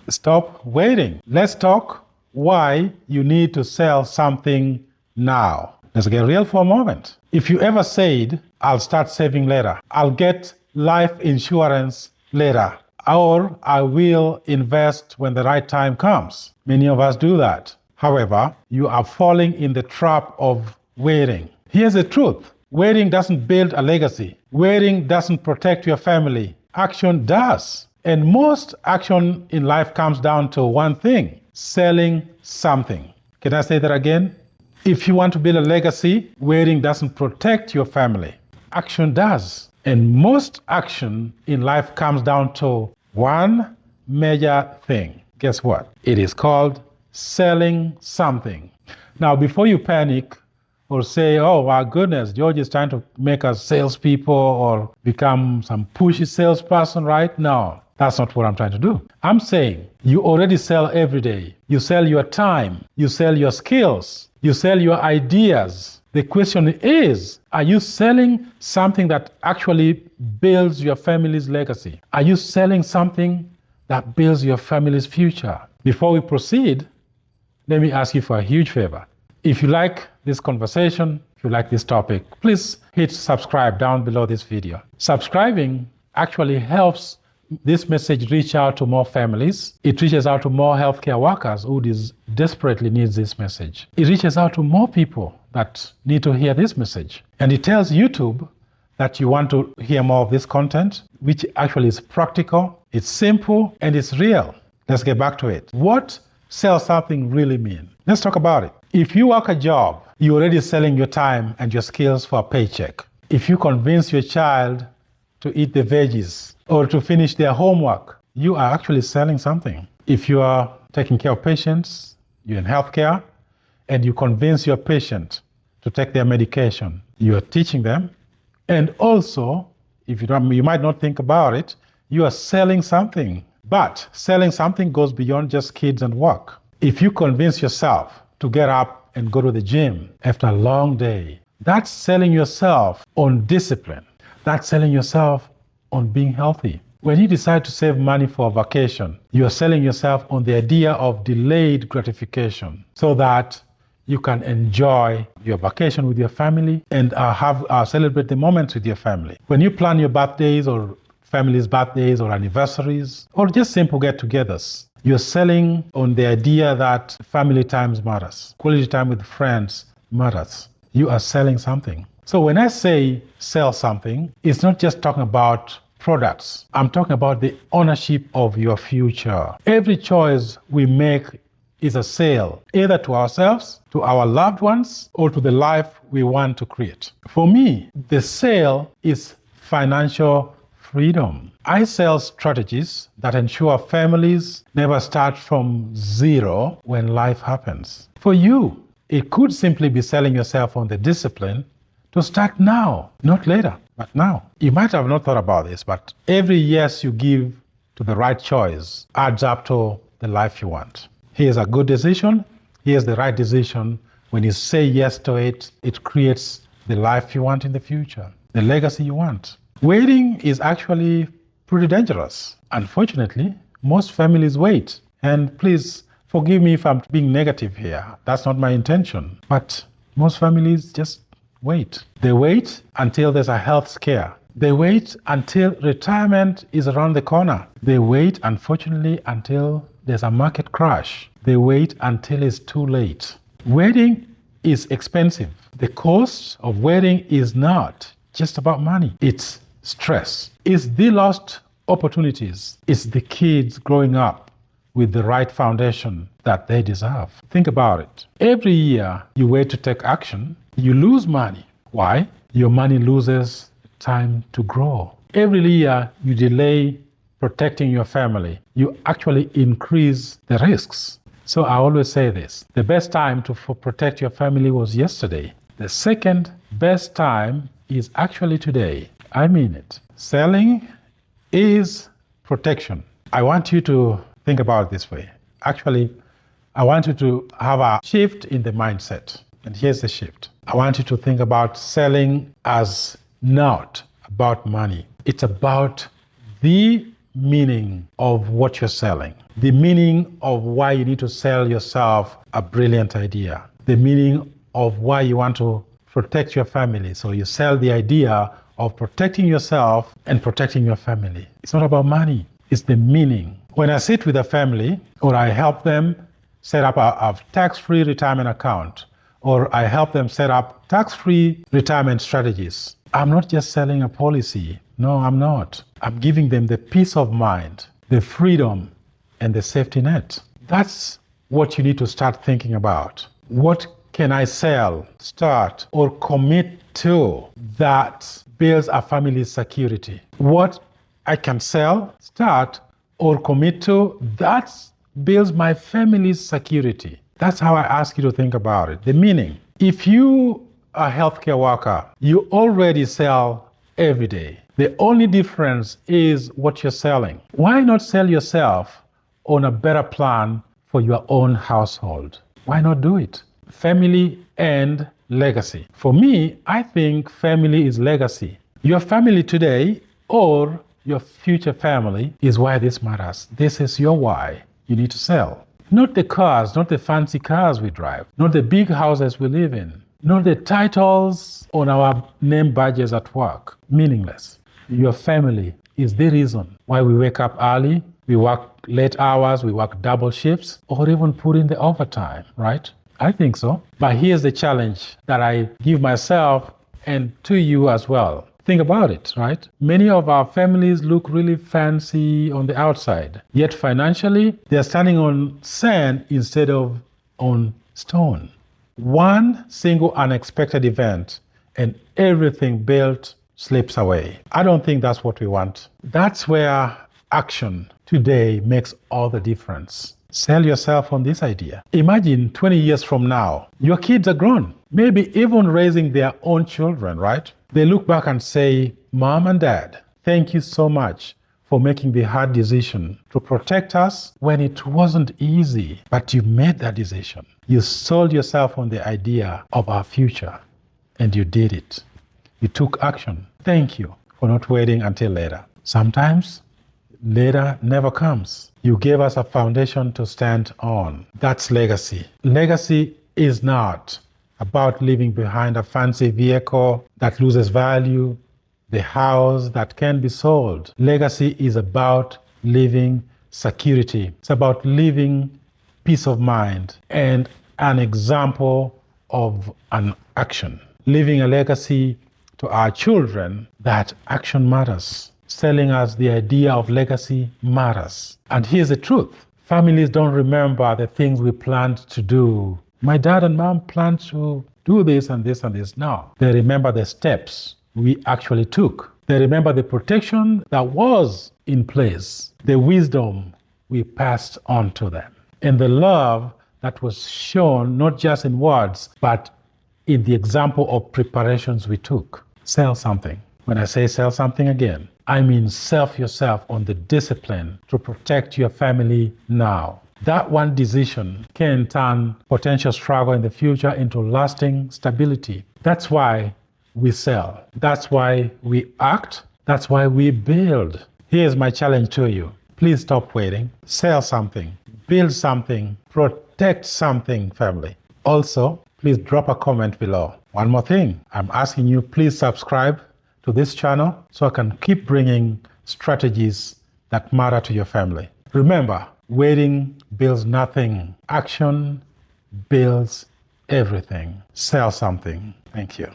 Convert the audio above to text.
Stop waiting. Let's talk why you need to sell something now. Let's get real for a moment. If you ever said, I'll start saving later, I'll get life insurance later, or I will invest when the right time comes. Many of us do that. However, you are falling in the trap of waiting. Here's the truth. Waiting doesn't build a legacy. Waiting doesn't protect your family. Action does. And most action in life comes down to one thing: selling something. Can I say that again? If you want to build a legacy, waiting doesn't protect your family. Action does. And most action in life comes down to one major thing. Guess what? It is called selling something. Now, before you panic or say, oh my goodness, George is trying to make us salespeople or become some pushy salesperson, right? No, that's not what I'm trying to do. I'm saying you already sell every day. You sell your time. You sell your skills. You sell your ideas. The question is, are you selling something that actually builds your family's legacy? Are you selling something that builds your family's future? Before we proceed, let me ask you for a huge favor. If you like this conversation, if you like this topic, please hit subscribe down below this video. Subscribing actually helps this message reach out to more families. It reaches out to more healthcare workers who desperately need this message. It reaches out to more people that need to hear this message. And it tells YouTube that you want to hear more of this content, which actually is practical, it's simple, and it's real. Let's get back to it. What sell something really mean? Let's talk about it. If you work a job, you're already selling your time and your skills for a paycheck. If you convince your child to eat the veggies or to finish their homework, you are actually selling something. If you are taking care of patients, you're in healthcare, and you convince your patient to take their medication, you are teaching them. And also, if you might not think about it, you are selling something. But selling something goes beyond just kids and work. If you convince yourself to get up and go to the gym after a long day, that's selling yourself on discipline. That's selling yourself on being healthy. When you decide to save money for a vacation, you're selling yourself on the idea of delayed gratification so that you can enjoy your vacation with your family and celebrate the moments with your family. When you plan your birthdays or family's birthdays or anniversaries or just simple get-togethers, you're selling on the idea that family time matters. Quality time with friends matters. You are selling something. So when I say sell something, it's not just talking about products. I'm talking about the ownership of your future. Every choice we make is a sale, either to ourselves, to our loved ones, or to the life we want to create. For me, the sale is financial freedom. I sell strategies that ensure families never start from zero when life happens. For you, it could simply be selling yourself on the discipline to start now, not later, but now. You might have not thought about this, but every yes you give to the right choice adds up to the life you want. Here's a good decision. Here's the right decision. When you say yes to it, it creates the life you want in the future, the legacy you want. Waiting is actually pretty dangerous. Unfortunately, most families wait. And please forgive me if I'm being negative here. That's not my intention. But most families just wait. They wait until there's a health scare. They wait until retirement is around the corner. They wait, unfortunately, until there's a market crash. They wait until it's too late. Waiting is expensive. The cost of waiting is not just about money. It's stress. It's the lost opportunities. It's the kids growing up with the right foundation that they deserve. Think about it. Every year you wait to take action, you lose money. Why? Your money loses time to grow. Every year you delay protecting your family, you actually increase the risks. So I always say this: the best time to protect your family was yesterday. The second best time is actually today. I mean it. Selling is protection. I want you to think about it this way. Actually, I want you to have a shift in the mindset. And here's the shift. I want you to think about selling as not about money. It's about the meaning of what you're selling. The meaning of why you need to sell yourself a brilliant idea. The meaning of why you want to protect your family. So you sell the idea of protecting yourself and protecting your family. It's not about money. It's the meaning. When I sit with a family, or I help them set up a tax-free retirement account, or I help them set up tax-free retirement strategies, I'm not just selling a policy. No, I'm not. I'm giving them the peace of mind, the freedom, and the safety net. That's what you need to start thinking about. What can I sell, start, or commit to that builds a family's security? What I can sell, start, or commit to that builds my family's security. That's how I ask you to think about it. The meaning. If you are a healthcare worker, you already sell every day. The only difference is what you're selling. Why not sell yourself on a better plan for your own household? Why not do it? Family and legacy. For me, I think family is legacy. Your family today or your future family is why this matters. This is your why you need to sell. Not the cars, not the fancy cars we drive, not the big houses we live in, not the titles on our name badges at work. Meaningless. Your family is the reason why we wake up early, we work late hours, we work double shifts, or even put in the overtime, right? I think so. But here's the challenge that I give myself and to you as well. Think about it, right? Many of our families look really fancy on the outside, yet financially, they're standing on sand instead of on stone. One single unexpected event and everything built slips away. I don't think that's what we want. That's where action today makes all the difference. Sell yourself on this idea. Imagine 20 years from now, your kids are grown, maybe even raising their own children, right? They look back and say, Mom and Dad, thank you so much for making the hard decision to protect us when it wasn't easy, but you made that decision. You sold yourself on the idea of our future, and you did it. You took action. Thank you for not waiting until later. Sometimes later never comes. You gave us a foundation to stand on. That's legacy. Legacy is not about leaving behind a fancy vehicle that loses value, the house that can be sold. Legacy is about leaving security. It's about leaving peace of mind and an example of an action. Leaving a legacy to our children that action matters. Selling us the idea of legacy matters. And here's the truth. Families don't remember the things we planned to do. My dad and mom planned to do this and this and this. No, they remember the steps we actually took. They remember the protection that was in place, the wisdom we passed on to them, and the love that was shown not just in words, but in the example of preparations we took. Sell something. When I say sell something again, I mean self yourself on the discipline to protect your family now. That one decision can turn potential struggle in the future into lasting stability. That's why we sell. That's why we act. That's why we build. Here's my challenge to you. Please stop waiting. Sell something. Build something. Protect something, family. Also, please drop a comment below. One more thing. I'm asking you, please subscribe to this channel so I can keep bringing strategies that matter to your family. Remember, waiting builds nothing. Action builds everything. Sell something. Thank you.